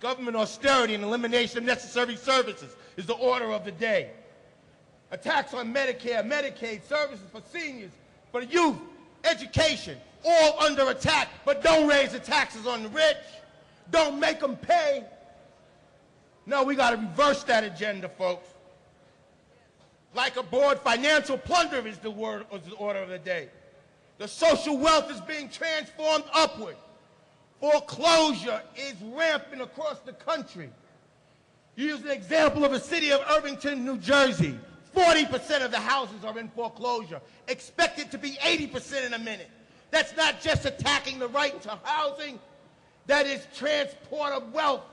Government austerity and elimination of necessary services is the order of the day. Attacks on Medicare, Medicaid, services for seniors, for the youth, education, all under attack. But don't raise the taxes on the rich. Don't make them pay. No, we got to reverse that agenda, folks. Like abroad, financial plunder is the order of the day. The social wealth is being transformed upward. Foreclosure is rampant across the country. You use the example of the city of Irvington, New Jersey. 40% of the houses are in foreclosure. Expected to be 80% in a minute. That's not just attacking the right to housing. That is transport of wealth.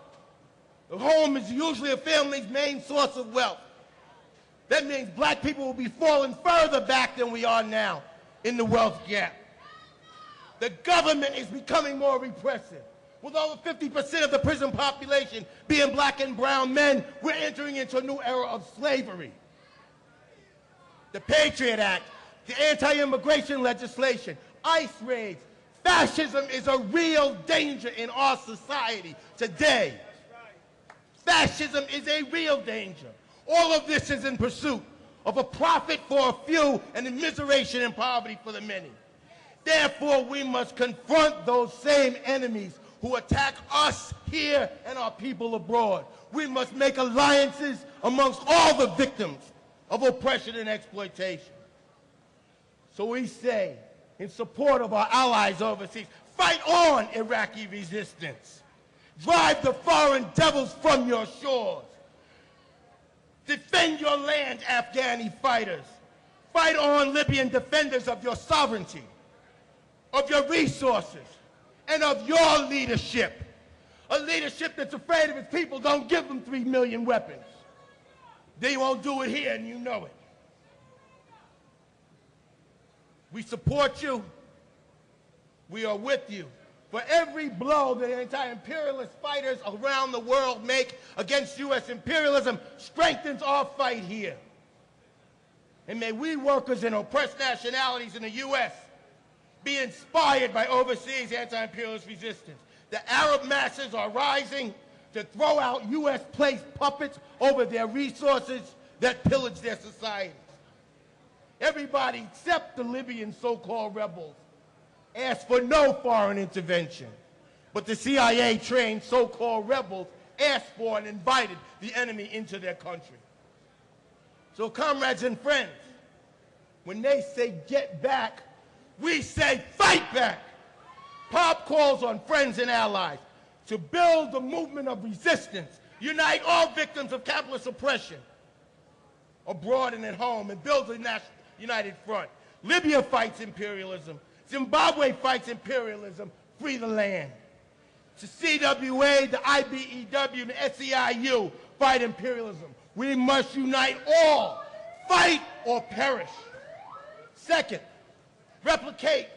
The home is usually a family's main source of wealth. That means black people will be falling further back than we are now in the wealth gap. The government is becoming more repressive. With over 50% of the prison population being black and brown men, we're entering into a new era of slavery. The Patriot Act, the anti-immigration legislation, ICE raids, fascism is a real danger in our society today. Fascism is a real danger. All of this is in pursuit of a profit for a few and immiseration and poverty for the many. Therefore, we must confront those same enemies who attack us here and our people abroad. We must make alliances amongst all the victims of oppression and exploitation. So we say, in support of our allies overseas, fight on, Iraqi resistance. Drive the foreign devils from your shores. Defend your land, Afghani fighters. Fight on, Libyan defenders of your sovereignty, of your resources, and of your leadership. A leadership that's afraid of its people. Don't give them 3 million weapons. They won't do it here, and you know it. We support you. We are with you. For every blow that anti-imperialist fighters around the world make against U.S. imperialism strengthens our fight here. And may we workers in oppressed nationalities in the U.S. be inspired by overseas anti-imperialist resistance. The Arab masses are rising to throw out U.S.-placed puppets over their resources that pillage their societies. Everybody except the Libyan so-called rebels asked for no foreign intervention. But the CIA-trained so-called rebels asked for and invited the enemy into their country. So comrades and friends, when they say get back, we say fight back. Pop calls on friends and allies to build a movement of resistance, unite all victims of capitalist oppression abroad and at home, and build a national united front. Libya fights imperialism. Zimbabwe fights imperialism. Free the land. The CWA, the IBEW, the SEIU fight imperialism. We must unite all. Fight or perish. Second, replicate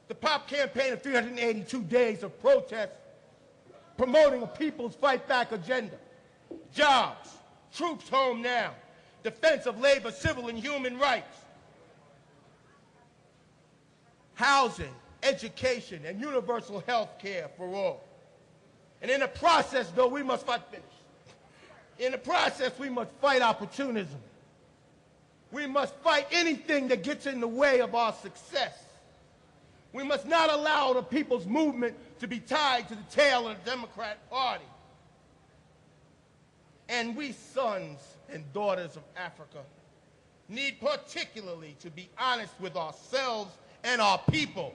the POP campaign of 382 days of protest promoting a people's fight back agenda. Jobs, troops home now, defense of labor, civil and human rights, housing, education, and universal health care for all. And in the process, though, we must fight finish. In the process, we must fight opportunism. We must fight anything that gets in the way of our success. We must not allow the people's movement to be tied to the tail of the Democrat Party. And we sons and daughters of Africa need particularly to be honest with ourselves and our people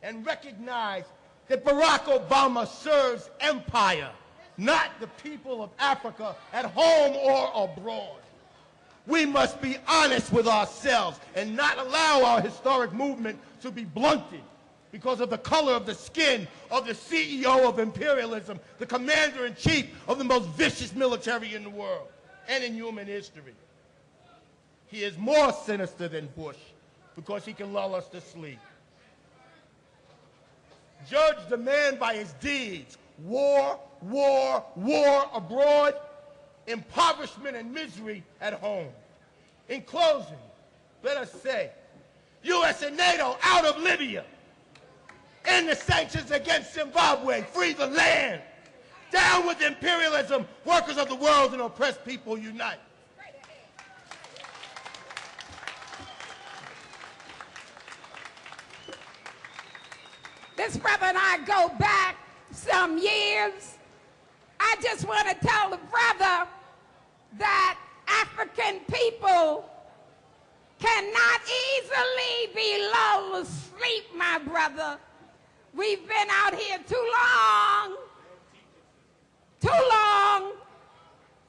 and recognize that Barack Obama serves empire, not the people of Africa at home or abroad. We must be honest with ourselves and not allow our historic movement to be blunted because of the color of the skin of the CEO of imperialism, the commander-in-chief of the most vicious military in the world and in human history. He is more sinister than Bush because he can lull us to sleep. Judge the man by his deeds. War, war, war abroad, impoverishment and misery at home. In closing, let us say, U.S. and NATO out of Libya. End the sanctions against Zimbabwe. Free the land. Down with imperialism. Workers of the world and oppressed people unite. This brother and I go back some years. I just want to tell the brother that African people cannot easily be lulled to sleep, my brother. We've been out here too long. Too long.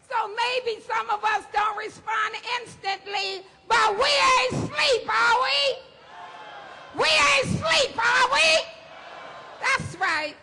So maybe some of us don't respond instantly, but we ain't sleep, are we? We ain't sleep, are we? That's right.